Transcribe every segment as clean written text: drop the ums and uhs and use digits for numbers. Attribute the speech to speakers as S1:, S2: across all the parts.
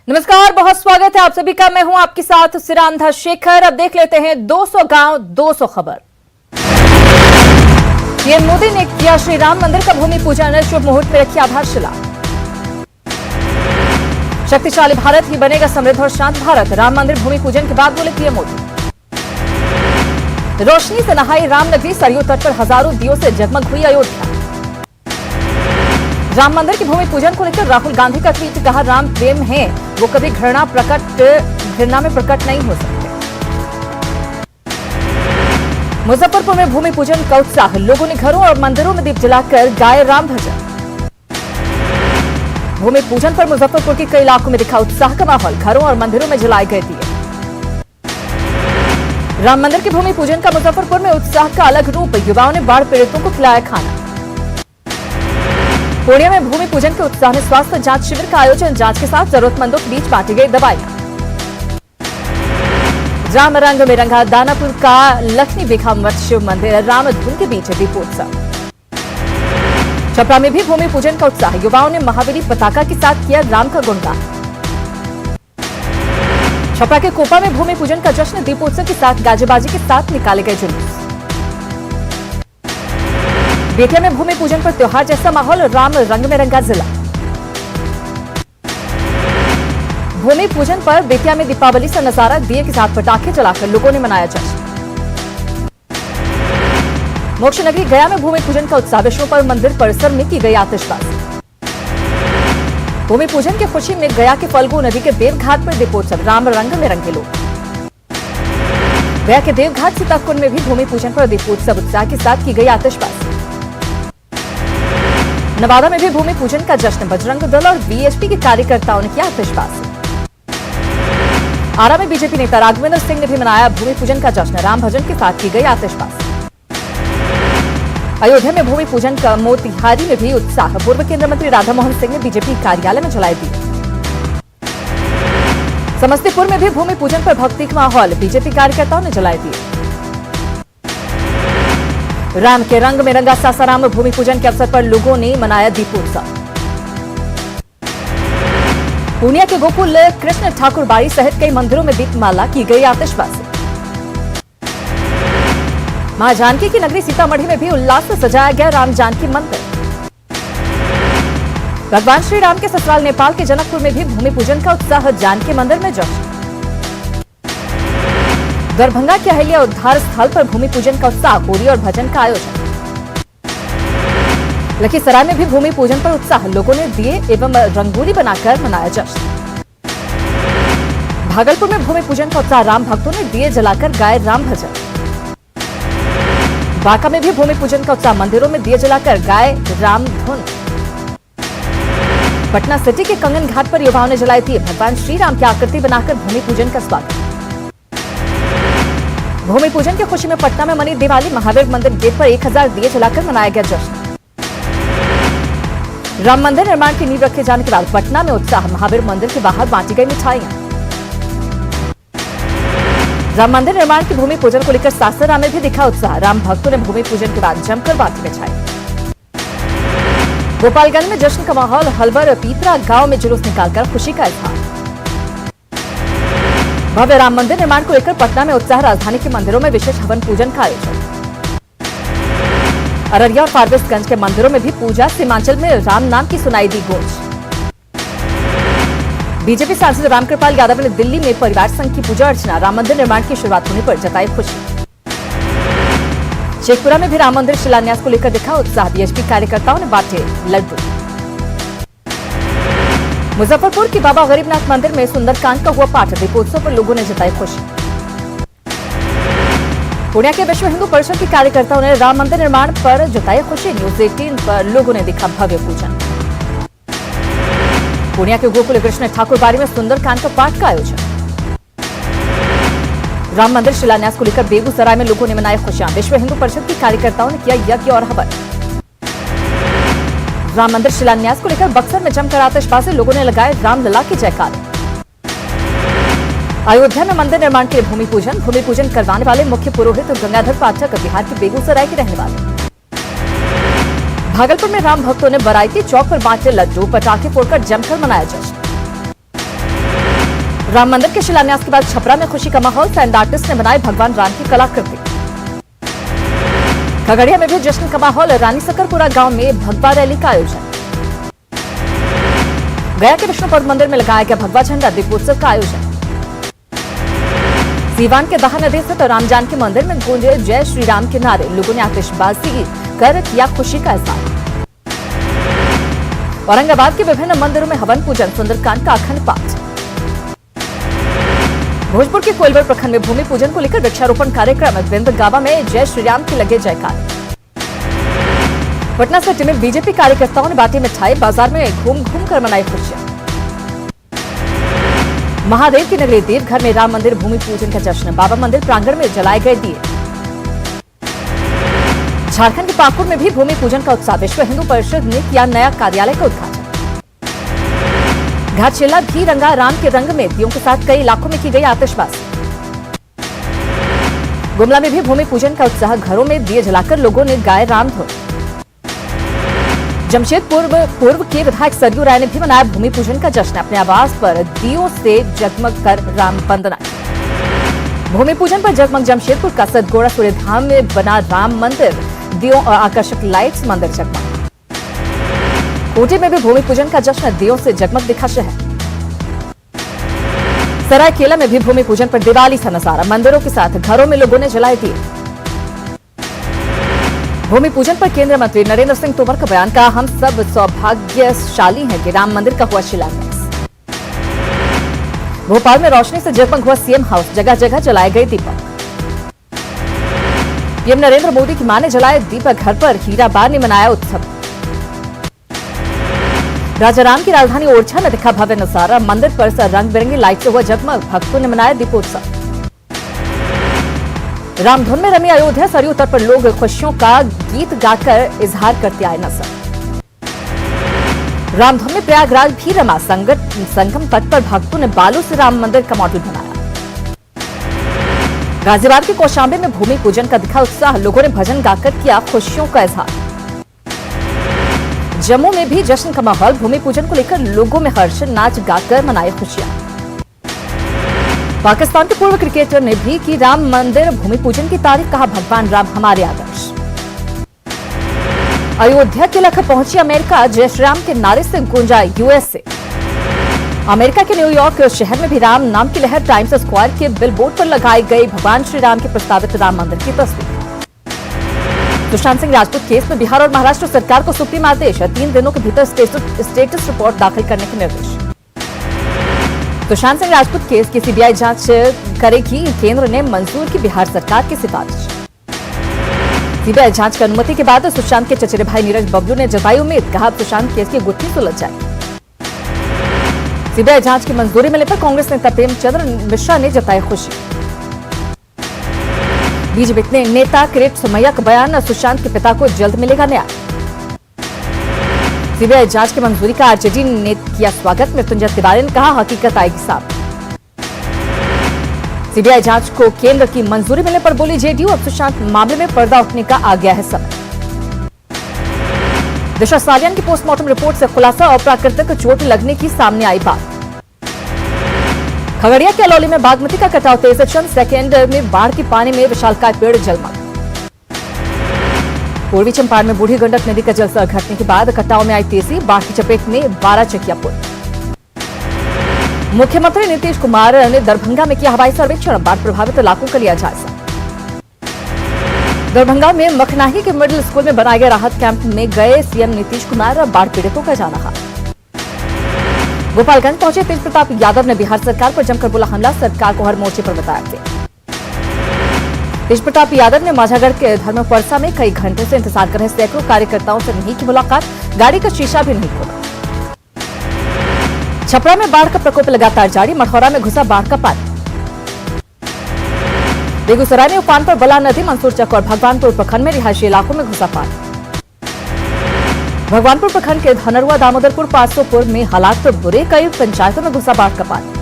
S1: नमस्कार, बहुत स्वागत है आप सभी का। मैं हूं आपके साथ सिरांधा शेखर। अब देख लेते हैं 200 गांव 200 खबर। पीएम मोदी ने किया श्री राम मंदिर का भूमि पूजन, शुभ मुहूर्त में रखी आधारशिला। शक्तिशाली भारत ही बनेगा समृद्ध और शांत भारत, राम मंदिर भूमि पूजन के बाद बोले पीएम मोदी। रोशनी से नहाई रामनगरी, सरयू तट पर हजारों दियों से जगमग हुई अयोध्या। राम मंदिर के भूमि पूजन को लेकर राहुल गांधी का ट्वीट, कहा राम प्रेम है वो कभी घृणा में प्रकट नहीं हो सकते। मुजफ्फरपुर में भूमि पूजन का उत्साह, लोगों ने घरों और मंदिरों में दीप जलाकर गाए राम भजन। भूमि पूजन पर मुजफ्फरपुर के कई इलाकों में दिखा उत्साह का माहौल, घरों और मंदिरों में जलाए गए दिए। राम मंदिर के भूमि पूजन का मुजफ्फरपुर में उत्साह का अलग रूप, युवाओं ने बाढ़ पीड़ितों को खिलाया खाना। पूर्णिया में भूमि पूजन के उत्साह में स्वास्थ्य जांच शिविर का आयोजन, जांच के साथ जरूरतमंदों के बीच बांटी गई दवाइयां। राम रंग में रंगा दानापुर का लक्ष्मी बिघा मठ शिव मंदिर, राम धुन के बीच दीपोत्सव। छपरा में भी भूमि पूजन का उत्साह, युवाओं ने महावीरी पताका के साथ किया राम का गुणगान। छपरा के कोपा में भूमि पूजन का जश्न, दीपोत्सव के साथ गाजेबाजी के साथ निकाले गए जुलूस। बेतिया में भूमि पूजन पर त्योहार जैसा माहौल, राम रंग में रंगा जिला। भूमि पूजन पर बेतिया में दीपावली से नजारा, दिए के साथ पटाखे चलाकर लोगों ने मनाया जश्न। मोक्ष नगरी गया में भूमि पूजन का उत्साह, विष्णुपुर मंदिर परिसर में की गई आतिशबाजी। भूमि पूजन की खुशी में गया के फल्गु नदी के देवघाट पर दीपोत्सव, राम रंग में रंगे लोग। गया के देवघाट सीताकुंड में भी भूमि पूजन पर दीपोत्सव, उत्साह के साथ की गई आतिशबाजी। नवादा में भी भूमि पूजन का जश्न, बजरंग दल और बीएसपी के कार्यकर्ताओं ने किया आतिशबाजी। आरा में बीजेपी नेता राघवेंद्र सिंह ने भी मनाया भूमि पूजन का जश्न, राम भजन के साथ की गई आतिशबाजी। अयोध्या में भूमि पूजन का मोतिहारी में भी उत्साह, पूर्व केंद्रीय मंत्री राधा मोहन सिंह ने बीजेपी कार्यालय में जलाए दिए। समस्तीपुर में भी भूमि पूजन पर भक्ति का माहौल, बीजेपी कार्यकर्ताओं ने जलाए दिए। राम के रंग में रंगा सासाराम, भूमि पूजन के अवसर पर लोगों ने मनाया दीपोत्सव। पूर्णिया के गोकुल कृष्ण ठाकुर बाड़ी सहित कई मंदिरों में दीपमाला की गई आतिशबाजी। मां जानकी की नगरी सीतामढ़ी में भी उल्लास से सजाया गया राम जानकी मंदिर। भगवान श्री राम के ससुराल नेपाल के जनकपुर में भी भूमि पूजन का उत्साह, जानकी मंदिर में जश्न। दरभंगा के अहिल्या उद्धार स्थल पर भूमि पूजन का उत्साह, होली और भजन का आयोजन। लखीसराय में भी भूमि पूजन पर उत्साह, लोगों ने दिए एवं रंगोली बनाकर मनाया जश्न। भागलपुर में भूमि पूजन का उत्साह, राम भक्तों ने दिए जलाकर गाए राम भजन। बांका में भी भूमि पूजन का उत्साह, मंदिरों में दिए जलाकर गाए राम धुन। पटना सिटी के कंगन घाट पर युवाओं ने जलाए दिए, भगवान श्री राम की आकृति बनाकर भूमि पूजन का स्वागत। भूमि पूजन की खुशी में पटना में मनी दिवाली, महावीर मंदिर गेट पर 1000 दिए जलाकर मनाया गया जश्न। राम मंदिर निर्माण की नींव रखे जाने के बाद पटना में उत्साह, महावीर मंदिर के बाहर बांटी गई मिठाइयां। राम मंदिर निर्माण की भूमि पूजन को लेकर सासाराम में भी दिखा उत्साह, राम भक्तों ने भूमि पूजन के बाद जमकर बांटी मिठाई। गोपालगंज में जश्न का माहौल, हलवर पीपरा गांव में जुलूस निकालकर खुशी का इजहार। भव्य राम मंदिर निर्माण को लेकर पटना में उत्साह, राजधानी के मंदिरों में विशेष हवन पूजन का आयोजन। अररिया और फारबिसगंज के मंदिरों में भी पूजा, सीमांचल में राम नाम की सुनाई दी गूंज। बीजेपी सांसद रामकृपाल यादव ने दिल्ली में परिवार संघ की पूजा अर्चना, राम मंदिर निर्माण की शुरुआत होने पर जताई खुशी। शेखपुरा में भी राम मंदिर शिलान्यास को लेकर दिखा उत्साह, बीएसपी कार्यकर्ताओं ने बांटे लड्डू। मुजफ्फरपुर की बाबा गरीबनाथ मंदिर में सुंदरकांड का हुआ पाठ, दीपोत्सव पर लोगों ने जताई खुशी। पूर्णिया के विश्व हिंदू परिषद के कार्यकर्ताओं ने राम मंदिर निर्माण पर जताई खुशी, न्यूज 18 पर लोगों ने देखा भव्य पूजन। पूर्णिया के गोकुल कृष्ण ठाकुर बाड़ी में सुंदरकांड का पाठ का आयोजन। राम मंदिर शिलान्यास को लेकर बेगूसराय में लोगों ने मनाई खुशियां, विश्व हिंदू परिषद के कार्यकर्ताओं ने किया यज्ञ और हवन। राम मंदिर शिलान्यास को लेकर बक्सर में जमकर आतिशबाजी, लोगों ने लगाए रामलला के जयकारे। अयोध्या में मंदिर निर्माण के लिए भूमि पूजन करवाने वाले मुख्य पुरोहित गंगाधर पाठक बिहार के बेगूसराय के रहने वाले। भागलपुर में राम भक्तों ने बराइती चौक पर बांटे लड्डू, पटाखे फोड़कर जमकर मनाया जश्न। राम मंदिर के शिलान्यास के बाद छपरा में खुशी का माहौल। सैंड आर्टिस्ट ने बनाई भगवान राम की कलाकृति। खगड़िया में भी जश्न का माहौल। रानी सकरपुरा गांव में भगवा रैली का आयोजन। गया के विष्णुपद मंदिर में लगाया गया भगवा झंडा। दीपोत्सव का आयोजन। सीवान के दहा नदी स्थित राम जानकी मंदिर में गूंजे जय श्री राम के नारे। लोगों ने आतिशबाजी कर किया खुशी का इजहार। औरंगाबाद के विभिन्न मंदिरों में हवन पूजन। सुंदरकांड का अखंड पाठ। भोजपुर के कोइलवर प्रखंड में भूमि पूजन को लेकर वृक्षारोपण कार्यक्रम। बिंदगावा में जय श्री राम की लगे जयकार। पटना सिटी में बीजेपी कार्यकर्ताओं ने बांटी मिठाई। बाजार में घूम घूम कर मनाई खुशियां। महादेव की नगरी देवघर में राम मंदिर भूमि पूजन का जश्न। बाबा मंदिर प्रांगण में जलाए गए दिए। झारखंड के पाकुड़ में भी भूमि पूजन का उत्साह। विश्व हिंदू परिषद ने किया नया कार्यालय का उद्घाटन। घाटशिला भी रंगा राम के रंग में। दियों के साथ कई इलाकों में की गई आतिशबाजी। गुमला में भी भूमि पूजन का उत्साह। घरों में दिए जलाकर लोगों ने गाए राम धुन। जमशेदपुर पूर्व के विधायक सरयू राय ने भी मनाया भूमि पूजन का जश्न। अपने आवास पर दियों से जगमग कर राम वंदना। भूमि पूजन पर जगमग जमशेदपुर का सतगोड़ा सूर्यधाम में बना राम मंदिर। दियों और आकर्षक लाइट्स मंदिर जगमग। कोटे में भी भूमि पूजन का जश्न। दियों से जगमग दिखा शहर। सरायकेला में भी भूमि पूजन पर दिवाली सा नजारा। मंदिरों के साथ घरों में लोगों ने जलाए दिए। भूमि पूजन पर केंद्रीय मंत्री नरेंद्र सिंह तोमर का बयान। कहा हम सब सौभाग्यशाली हैं कि राम मंदिर का हुआ शिलान्यास। भोपाल में रोशनी से जगमग हुआ सीएम हाउस। जगह जगह जलाए गए दीपक। पीएम नरेंद्र मोदी की मां ने जलाए दीपक। घर पर हीराबार ने मनाया उत्सव। राजाराम की राजधानी ओरछा में दिखा भव्य नजारा। मंदिर परिसर रंग बिरंगी लाइट से हुआ जगमग। भक्तों ने मनाया दीपोत्सव। रामधुन में रमी अयोध्या। सरयू तट पर लोग खुशियों का गीत गाकर इजहार करते आए नजर। रामधुन में प्रयागराज भी रमा। संगम तट पर भक्तों ने बालू से राम मंदिर का मॉडल बनाया। गाजियाबाद के कौशांबे में भूमि पूजन का दिखा उत्साह। लोगों ने भजन गाकर किया खुशियों का इजहार। जम्मू में भी जश्न का माहौल। भूमि पूजन को लेकर लोगों में हर्ष। नाच गाकर मनाई खुशियां। पाकिस्तान के पूर्व क्रिकेटर ने भी की राम मंदिर भूमि पूजन की तारीफ। कहा भगवान राम हमारे आदर्श। अयोध्या के लखनऊ पहुंची अमेरिका। जय श्री राम के नारे से गूंजा यूएसए। अमेरिका के न्यूयॉर्क शहर में भी राम नाम की लहर। टाइम्स स्क्वायर के बिलबोर्ड पर लगाई गई भगवान श्री राम के प्रस्तावित राम मंदिर की तस्वीर। सुशांत सिंह राजपूत केस में बिहार और महाराष्ट्र सरकार को सुप्रीम आदेश। 3 दिनों के भीतर स्टेटस रिपोर्ट दाखिल करने के निर्देश। सुशांत सिंह राजपूत केस की सीबीआई जांच करेगी। केंद्र ने मंजूर की बिहार सरकार की सिफारिश। सीबीआई जांच की अनुमति के बाद सुशांत के चचेरे भाई नीरज बबलू ने जताई उम्मीद। कहा सुशांत केस की गुत्थी सुलझ जाएगी। सीबीआई जांच की मंजूरी मिलने पर कांग्रेस नेता प्रेमचंद्र मिश्रा ने जताई खुशी। बीजेपी नेता किरीट सोमैया का बयान। सुशांत के पिता को जल्द मिलेगा न्याय। सीबीआई जांच की मंजूरी का आरजेडी ने किया स्वागत। मृत्युंजय तिवारी ने कहा हकीकत आएगी सामने। सीबीआई जांच को केंद्र की मंजूरी मिलने पर बोली जेडीयू। अब सुशांत मामले में पर्दा उठने का आ गया है समय। दिशा सालियान की पोस्टमार्टम रिपोर्ट से खुलासा। अप्राकृतिक चोट लगने की सामने आई बात। खगड़िया के अलौली में बागमती का कटाव तेज। चंद सेकेंड में बाढ़ के पानी में विशालकाय पेड़ जलमग्न। पूर्वी चंपारण में बूढ़ी गंडक नदी का जलस्तर घटने के बाद कटाव में आई तेजी। बाढ़ की चपेट में 12 चकिया पुल। मुख्यमंत्री नीतीश कुमार ने दरभंगा में किया हवाई सर्वेक्षण। बाढ़ प्रभावित इलाकों का लिया जायजा। दरभंगा में मखनाही के मिडिल स्कूल में बनाए गए राहत कैंप में गए सीएम नीतीश कुमार। बाढ़ पीड़ितों का जाना हाल। गोपालगंज पहुंचे तेज प्रताप यादव ने बिहार सरकार पर जमकर बोला हमला। सरकार को हर मोर्चे पर बताया गया। तेज प्रताप यादव ने माझागढ़ के धर्मपरसा में कई घंटे से इंतजार कर रहे सैकड़ों कार्यकर्ताओं से नहीं की मुलाकात। गाड़ी का शीशा भी नहीं खोला। छपरा में बाढ़ का प्रकोप लगातार जारी। मठौरा में घुसा बाढ़ का पानी। बेगूसराय में उफान पर बला नदी। मंसूरचक और भगवानपुर प्रखंड में रिहायशी इलाकों में घुसा पानी। भगवानपुर प्रखंड के धनरुआ दामोदरपुर 500पुर में हालात तो बुरे। कई पंचायतों में घुसा बाढ़ का पानी।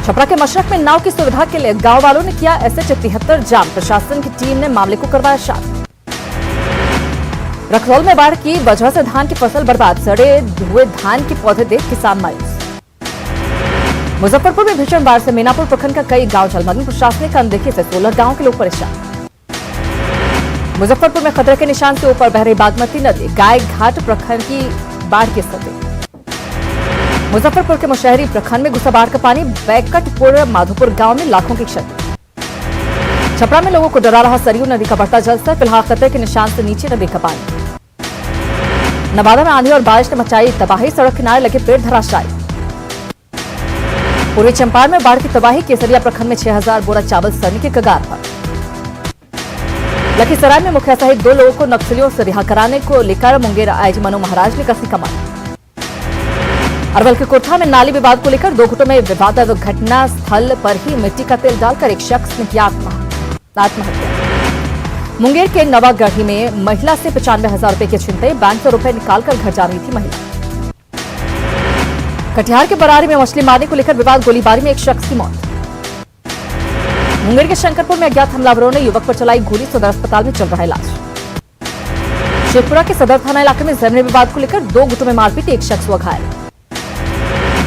S1: छपरा के मशरक में नाव की सुविधा के लिए गांव वालों ने किया एसएच 73 जाम। प्रशासन की टीम ने मामले को करवाया शांत। रक्सौल में बाढ़ की वजह से धान की फसल बर्बाद। सड़े हुए धान के पौधे देख किसान मायूस। मुजफ्फरपुर में भीषण बाढ़ से मीनापुर प्रखंड का कई गांव जलमग्न, प्रशासनिक अनदेखी से 16 गांव के लोग परेशान। मुजफ्फरपुर में खतरे के निशान से ऊपर बह रही बागमती नदी, गाय घाट प्रखंड की बाढ़ की स्थिति। मुजफ्फरपुर के मुशहरी प्रखंड में घुसा बाढ़ का पानी, बैकटपुर माधोपुर गांव में लाखों की क्षति। छपरा में लोगों को डरा रहा सरयू नदी का बढ़ता जलस्तर, फिलहाल खतरे के निशान से नीचे नदी का पानी। नवादा में आंधी और बारिश ने मचाई तबाही, सड़क किनारे लगे पेड़ धराशायी। पूर्वी चंपारण में बाढ़ की तबाही, केसरिया प्रखंड में 6000 बोरा चावल सड़ने के कगार पर। लखीसराय में मुखिया सहित 2 लोगों को नक्सलियों से रिहा कराने को लेकर मुंगेर आईजी मनु महाराज ने कसी कमान। अरवल के कोठा में नाली विवाद को लेकर 2 गुटों में विवाद, घटना स्थल पर ही मिट्टी का तेल डालकर एक शख्स ने किया आत्महत्या। मुंगेर के नवागढ़ी में महिला से 95,000 रुपए के छिनते, बैंक से रुपए निकालकर घर जा रही थी महिला। कटिहार के बरारी में मछली मारने को लेकर विवाद, गोलीबारी में एक शख्स की मौत। मुंगेर के शंकरपुर में अज्ञात हमलावरों ने युवक पर चलाई गोली, सदर अस्पताल में चल रहा इलाज। शेखपुरा के सदर थाना इलाके में जमीनी विवाद को लेकर 2 गुटों में मारपीट, एक शख्स हुआ घायल।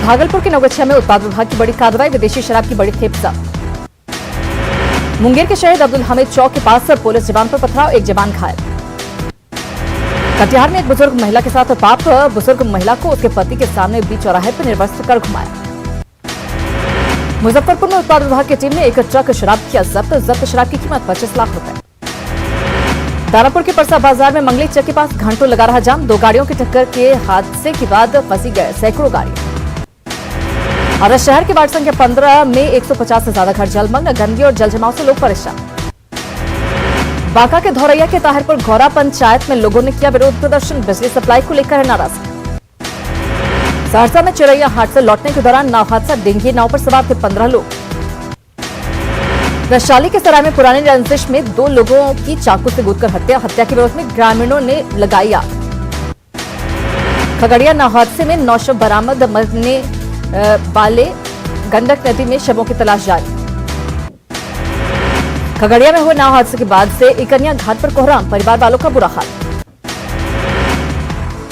S1: भागलपुर के नवगछिया में उत्पाद विभाग की बड़ी कार्रवाई, विदेशी शराब की बड़ी खेप जब्त। मुंगेर के शहीद अब्दुल हमीद चौक के पास पुलिस जवान पर पथराव, एक जवान घायल। कटिहार में एक बुजुर्ग महिला के साथ पाप, बुजुर्ग महिला को उसके पति के सामने बीच चौराहे पर निर्वस्त्र कर घुमाया। मुजफ्फरपुर में उत्पाद विभाग की टीम ने एक ट्रक शराब किया जब्त शराब की कीमत 25 लाख रुपए। दानापुर के परसा बाजार में मंगली चक के पास घंटों लगा रहा जाम, 2 गाड़ियों की टक्कर के हादसे के बाद फंसी गए सैकड़ों गाड़ियां। और शहर के वार्ड संख्या 15 में 150 से ज्यादा घर जलमग्न, गंदगी और जलजमाव से लोग परेशान। बांका के धौरैया के ताहिरपुर घौरा पंचायत में लोगों ने किया विरोध प्रदर्शन, बिजली सप्लाई को लेकर है नाराजगी। सहरसा में चिरैया हाट से लौटने के दौरान नाव हादसा, डेंगी नाव पर सवार थे 15 लोग। वैशाली के सराय में पुरानी रंजिश में 2 लोगों की चाकू से कूदकर हत्या के विरोध में ग्रामीणों ने लगाई आग। खगड़िया नाव हादसे में 9 शव बरामद, मरने वाले गंडक नदी में शवों की तलाश जारी। खगड़िया में हुए नाव हादसे के बाद से इकनिया घाट पर कोहराम, परिवार वालों का बुरा हाल।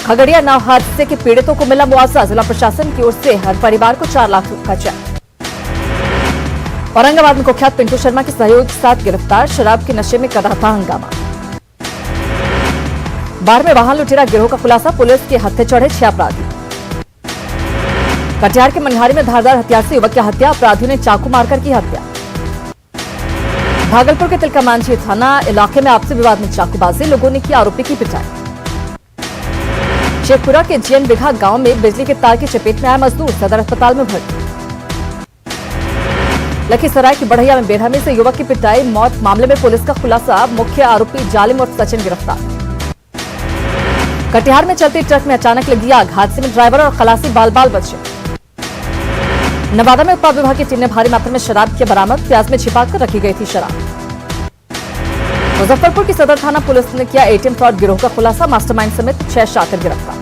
S1: खगड़िया नाव हादसे के पीड़ितों को मिला मुआवजा, जिला प्रशासन की ओर से हर परिवार को 4 लाख का चेक। औरंगाबाद में कुख्यात पिंटू शर्मा के सहयोग के साथ गिरफ्तार, शराब के नशे में कर रहा था हंगामा। बाढ़ में वाहन लुटेरा गिरोह का खुलासा, पुलिस के हत्थे चढ़े 6 अपराधी। कटिहार के मनिहारी में धारदार हथियार से युवक की हत्या, अपराधियों ने चाकू मारकर की हत्या। भागलपुर के तिलकामांझी थाना इलाके में आपसी विवाद में चाकूबाजी, लोगों ने की आरोपी की पिटाई। शेखपुरा के जीएन बिघा गांव में बिजली के तार की चपेट में आया मजदूर, सदर अस्पताल में भर्ती। लखीसराय की बढ़ैया में बेरहमी से युवक की पिटाई, मौत मामले में पुलिस का खुलासा, मुख्य आरोपी जालिम और सचिन गिरफ्तार। कटिहार में चलती ट्रक में अचानक लगी आग, हादसे में ड्राइवर और खलासी बाल बाल बचे। नवादा में उत्पाद विभाग की टीम ने भारी मात्रा में शराब किया बरामद, प्याज में छिपाकर रखी गई थी शराब। मुजफ्फरपुर की सदर थाना पुलिस ने किया एटीएम फ्रॉड गिरोह का खुलासा, मास्टरमाइंड समेत 6 शातिर गिरफ्तार।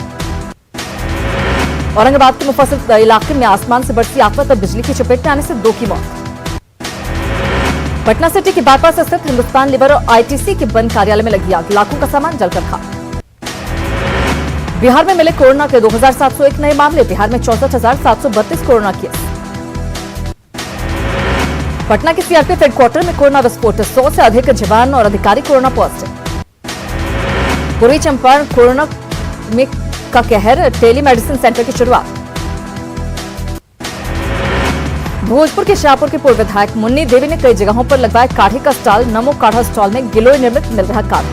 S1: औरंगाबाद के मुफस्सिल इलाके में आसमान से बरसी आफत और बिजली की चपेट में आने से 2 की मौत। पटना सिटी के बाईपास स्थित हिंदुस्तान लीवर और आईटीसी के बंद कार्यालय में लगी आग, लाखों का सामान जलकर खाक। बिहार में मिले कोरोना के 2701 नए मामले, बिहार में 64,732 कोरोना केस। पटना के सीआरपीएफ हेडक्वार्टर में कोरोना विस्फोट, 100 से अधिक जवान और अधिकारी कोरोना पॉजिटिव। पूर्वी चंपारण कोरोना में का कहर, टेलीमेडिसिन सेंटर की शुरुआत। भोजपुर के शाहपुर के पूर्व विधायक मुन्नी देवी ने कई जगहों पर लगवाया काढ़े का स्टॉल, नमो काढ़ा स्टॉल में गिलोय निर्मित मिल रहा काढ़ा।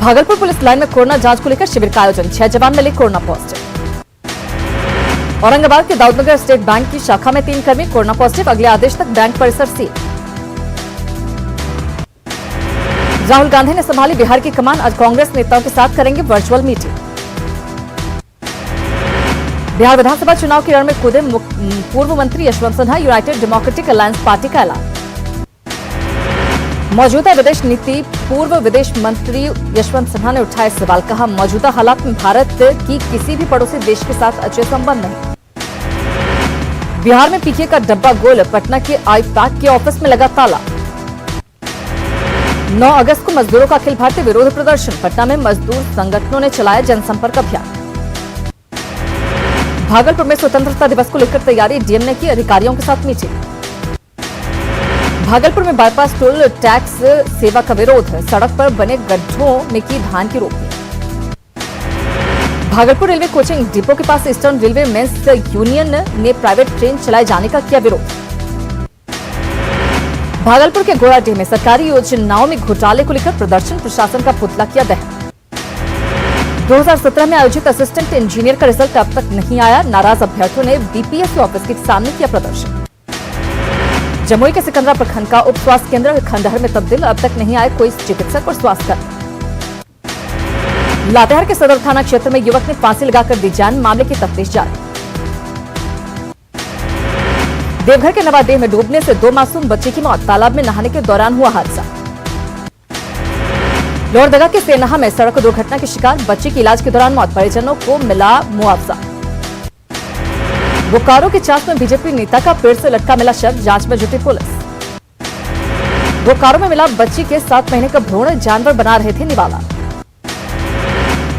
S1: भागलपुर पुलिस लाइन में कोरोना जांच को लेकर शिविर का आयोजन, 6 जवान मिले कोरोना पॉजिटिव। औरंगाबाद के दाऊदनगर स्टेट बैंक की शाखा में 3 कर्मी कोरोना पॉजिटिव, अगले आदेश तक बैंक परिसर सील। राहुल गांधी ने संभाली बिहार की कमान, आज कांग्रेस नेताओं के साथ करेंगे वर्चुअल मीटिंग। बिहार विधानसभा चुनाव के रण में कूदे पूर्व मंत्री Yashwant Sinha, United democratic alliance party का ऐलान। मौजूदा विदेश नीति, पूर्व विदेश मंत्री यशवंत सिन्हा ने उठाए सवाल, कहा मौजूदा हालात में भारत की किसी भी पड़ोसी देश के साथ अच्छे संबंध नहीं। बिहार में पीके का डब्बा गोल, पटना के आईपैक के ऑफिस में लगा ताला। 9 अगस्त को मजदूरों का अखिल भारतीय विरोध प्रदर्शन, पटना में मजदूर संगठनों ने चलाया जनसंपर्क अभियान। भागलपुर में स्वतंत्रता दिवस को लेकर तैयारी, डीएम ने की अधिकारियों के साथ मीटिंग। भागलपुर में बाईपास टोल टैक्स सेवा का विरोध, सड़क पर बने गड्ढों में की धान की रोपनी। भागलपुर रेलवे कोचिंग डिपो के पास ईस्टर्न रेलवे मेंस यूनियन ने प्राइवेट ट्रेन चलाए जाने का किया विरोध। भागलपुर के गोराडीह में सरकारी योजनाओं में घोटाले को लेकर प्रदर्शन, प्रशासन का पुतला किया दहन। 2017 में आयोजित असिस्टेंट इंजीनियर का रिजल्ट अब तक नहीं आया, नाराज अभ्यर्थियों ने बीपीएससी ऑफिस के सामने किया प्रदर्शन। जमुई के सिकंदरा प्रखंड का उप स्वास्थ्य केंद्र खंडहर में तब्दील, अब तक नहीं आए कोई चिकित्सक और स्वास्थ्यकर्मी। लातेहार के सदर थाना क्षेत्र में युवक ने फांसी लगाकर दी जान, मामले की तफ्तीश जारी। देवघर के नवादेह में डूबने से 2 मासूम बच्चे की मौत, तालाब में नहाने के दौरान हुआ हादसा। लोहरदगा के सेनाहा में सड़क दुर्घटना के शिकार बच्चे की इलाज के दौरान मौत, परिजनों को मिला मुआवजा। बोकारो के चास में बीजेपी नेता का पेड़ से लटका मिला शव, जांच में जुटी पुलिस। बोकारो में मिला बच्ची के 7 महीने का भ्रूण, जानवर बना रहे थे निवाला।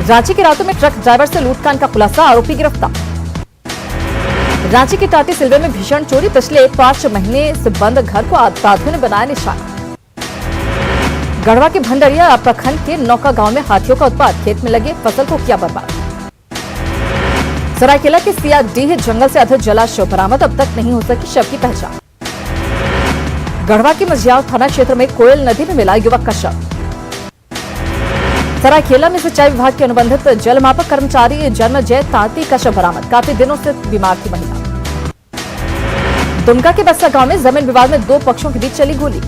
S1: रांची के रातों में ट्रक ड्राइवर से लूटकांड का खुलासा, आरोपी गिरफ्तार। रांची के टाटी सिलवे में भीषण चोरी, पिछले 5 महीने से बंद घर को अपराधियों ने बनाया निशाना। गढ़वा के भंडरिया प्रखंड के नौका गांव में हाथियों का उत्पात, खेत में लगे फसल को किया बर्बाद। सरायकेला के सियाडीह जंगल से अधर जलाशय बरामद, अब तक नहीं हो सकी शव की पहचान। गढ़वा के मजियाव थाना क्षेत्र में कोयल नदी में मिला युवक का शव। सरायकेला में सिंचाई विभाग के अनुबंधित जलमापक कर्मचारी जन्मजय तांती का शव बरामद, काफी दिनों से बीमार थी महिला। दुमका के बस्सा गांव में जमीन विवाद में 2 पक्षों के बीच चली गोली।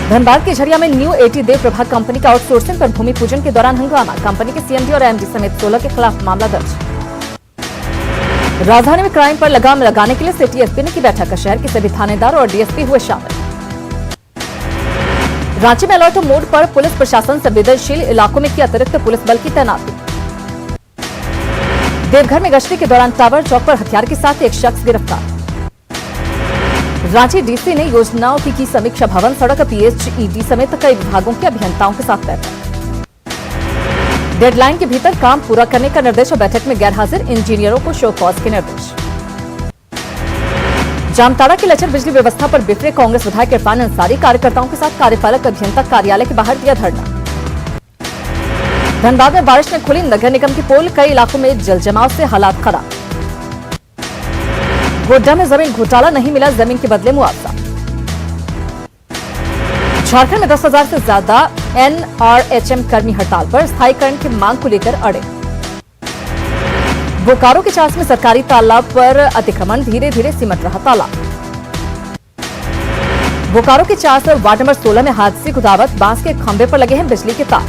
S1: धनबाद के झरिया में न्यू एटी देव प्रभाग कंपनी का आउटसोर्सिंग पर भूमि पूजन के दौरान हंगामा, कंपनी के सीएमडी और एमडी समेत 16 के खिलाफ मामला दर्ज। राजधानी में क्राइम पर लगाम लगाने के लिए सिटी एसपी ने की बैठक, शहर के सभी थानेदार और डीएसपी हुए शामिल। रांची में अलर्ट मोड पर पुलिस प्रशासन, संवेदनशील इलाकों में की अतिरिक्त पुलिस बल की तैनाती। देवघर में गश्ती के दौरान टावर चौक पर हथियार के साथ एक शख्स गिरफ्तार। रांची डीसी ने योजनाओं की समीक्षा, भवन, सड़क, पीएचईडी समेत कई विभागों के अभियंताओं के साथ बैठक। डेडलाइन के भीतर काम पूरा करने का निर्देश और बैठक में गैरहाजिर इंजीनियरों को शो कॉज के निर्देश। जामताड़ा की लचर बिजली व्यवस्था पर बिफरे कांग्रेस विधायक इरफान अंसारी, कार्यकर्ताओं के साथ कार्यपालक अभियंता कार्यालय के बाहर दिया धरना। धनबाद में बारिश में खुली नगर निगम की पोल, कई इलाकों में जलजमाव से हालात खराब। गोड्डा में जमीन घोटाला, नहीं मिला जमीन के बदले मुआवजा। झारखंड में 10,000 से ज्यादा एनआरएचएम कर्मी हड़ताल पर, स्थायीकरण की मांग को लेकर अड़े। बोकारो के चास में सरकारी तालाब पर अतिक्रमण, धीरे धीरे सिमट रहा तालाब। बोकारो के चास वार्ड नंबर 16 में हादसे खुदावत, बांस के खंभे पर लगे हैं बिजली के तार।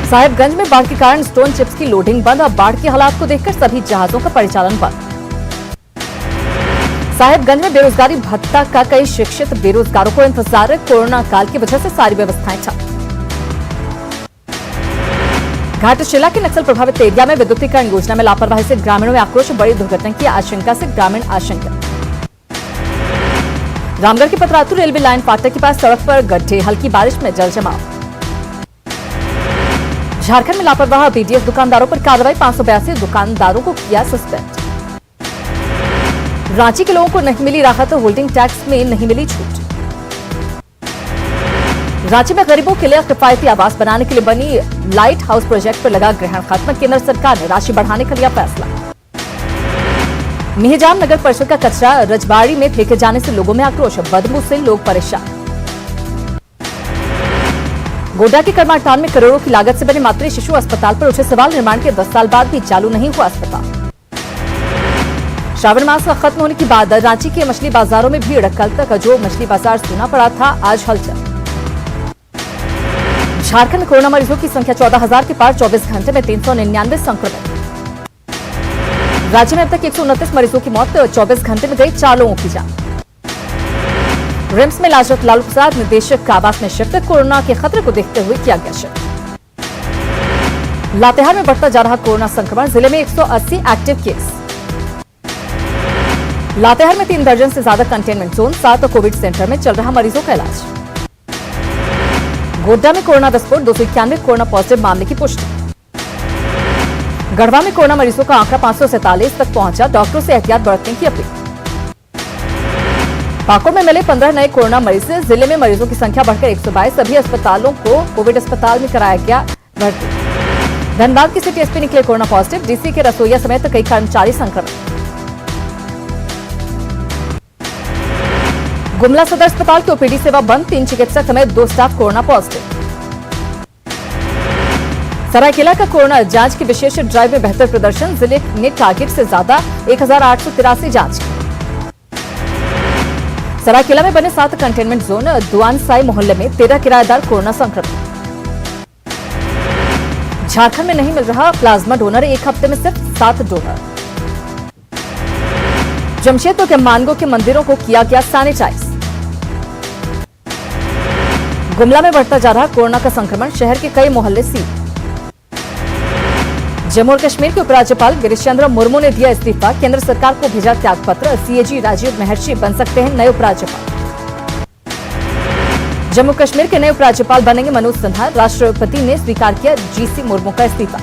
S1: साहेबगंज में बाढ़ के कारण स्टोन चिप्स की लोडिंग बंद, अब बाढ़ के हालात को देखकर सभी जहाजों का परिचालन बंद। साहेबगंज में बेरोजगारी भत्ता का कई शिक्षित बेरोजगारों को इंतजार, कोरोना काल की वजह से सारी व्यवस्थाएं ठप। घाटशिला के नक्सल प्रभावित एरिया में विद्युतीकरण योजना में लापरवाही से ग्रामीणों में आक्रोश, बड़ी दुर्घटना की आशंका से ग्रामीण आशंका। रामगढ़ के पतरातू रेलवे लाइन फाटक के पास सड़क पर गड्ढे, हल्की बारिश में जलजमाव। झारखंड में लापरवाह बीडीएस दुकानदारों पर कार्रवाई, 582 दुकानदारों को किया सस्पेंड। रांची के लोगों को नहीं मिली राहत, होल्डिंग टैक्स में नहीं मिली छूट। रांची में गरीबों के लिए किफायती आवास बनाने के लिए बनी लाइट हाउस प्रोजेक्ट पर लगा ग्रहण खत्म, केंद्र सरकार ने राशि बढ़ाने का लिया फैसला। मिहिजाम नगर परिषद का कचरा रजवाड़ी में फेंके जाने से लोगों में आक्रोश, बदबू से लोग परेशान। गोड्डा के करमाटान में करोड़ों की लागत से बने मातृ शिशु अस्पताल पर उठे सवाल, निर्माण के 10 साल बाद भी चालू नहीं हुआ अस्पताल। श्रावण मास का खत्म होने के बाद रांची के मछली बाजारों में भीड़, कल तक जो मछली बाजार सूना पड़ा था, आज हलचल। झारखंड में कोरोना मरीजों की संख्या 14,000 के पार, 24 घंटे में 399 संक्रमित। राज्य में अब तक 129 मरीजों की मौत, 24 घंटे में गई 4 लोगों की जान। रिम्स में इलाजरत लालू प्रसाद निदेशक आवास में शिफ्ट, कोरोना के खतरे को देखते हुए किया गया शिफ्ट। लातेहार में बढ़ता जा रहा कोरोना संक्रमण, जिले में 180 एक्टिव केस। लातेहार में 3 दर्जन से ज्यादा कंटेनमेंट जोन, 7 कोविड सेंटर में चल रहा मरीजों का इलाज। गोड्डा में कोरोना विस्फोट, 291 कोरोना पॉजिटिव मामले की पुष्टि। गढ़वा में कोरोना मरीजों का आंकड़ा 547 तक पहुंचा, डॉक्टरों से एहतियात बरतने की अपील। पाकुड़ में मिले 15 नए कोरोना मरीज, जिले में मरीजों की संख्या बढ़कर 122, सभी अस्पतालों को कोविड अस्पताल में कराया गया भर्ती। धनबाद की सिटी एसपी निकले कोरोना पॉजिटिव, डीसी के रसोईया समेत कई कर्मचारी संक्रमित। गुमला सदर अस्पताल की ओपीडी सेवा बंद, 3 चिकित्सक समेत 2 स्टाफ कोरोना पॉजिटिव। सरायकेला का कोरोना जांच की विशेष ड्राइव में बेहतर प्रदर्शन, जिले ने टारगेट से ज्यादा 1883 जांच की। सरायकेला में बने 7 कंटेनमेंट जोन, दुआनसाई मोहल्ले में 13 किराएदार कोरोना संक्रमित। झारखंड में नहीं मिल रहा प्लाज्मा डोनर, 1 हफ्ते में सिर्फ 7 डोनर। जमशेदपुर के मानगो के मंदिरों को किया गया सैनिटाइज। गुमला में बढ़ता जा रहा कोरोना का संक्रमण, शहर के कई मोहल्ले सील। जम्मू और कश्मीर के उपराज्यपाल गिरीश चंद्र मुर्मू ने दिया इस्तीफा, केंद्र सरकार को भेजा त्यागपत्र, सीएजी राजीव महर्षि बन सकते हैं नए उपराज्यपाल। जम्मू कश्मीर के नए उपराज्यपाल बनेंगे मनोज सिन्हा, राष्ट्रपति ने स्वीकार किया जीसी मुर्मू का इस्तीफा।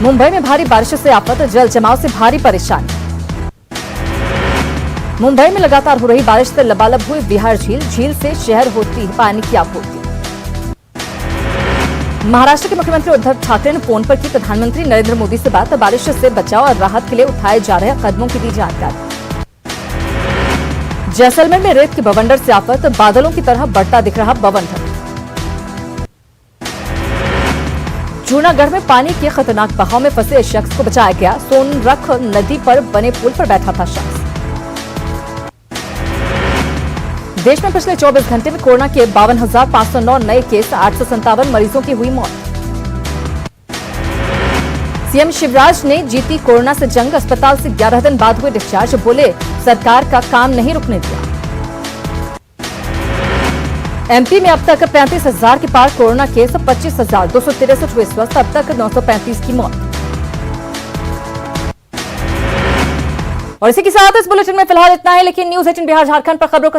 S1: मुंबई में भारी बारिश से आफत, जल जमाव से भारी परेशानी। मुंबई में लगातार हो रही बारिश से लबालब हुई बिहार झील, झील से शहर होती पानी की आपूर्ति। महाराष्ट्र के मुख्यमंत्री उद्धव ठाकरे ने फोन पर की प्रधानमंत्री नरेंद्र मोदी से बात, बारिश से बचाव और राहत के लिए उठाए जा रहे कदमों की दी जानकारी। जैसलमेर में रेत की बवंडर से आफत, बादलों की तरह बढ़ता दिख रहा बवंडर। जूनागढ़ में पानी के खतरनाक बहाव में फंसे शख्स को बचाया गया, सोनरख नदी पर बने पुल पर बैठा था शख्स। देश में पिछले 24 घंटे में कोरोना के 52,509 नए केस, 857 मरीजों की हुई मौत। सीएम शिवराज ने जीती कोरोना से जंग, अस्पताल से 11 दिन बाद हुए डिस्चार्ज, बोले सरकार का काम नहीं रुकने दिया। एमपी में अब तक 35,000 के पार कोरोना केस, 25,263 हुए स्वस्थ, अब तक 935 की मौत। और इसी के साथ इस बुलेटिन में फिलहाल इतना है, लेकिन न्यूज़ 18 बिहार झारखंड पर खबरों का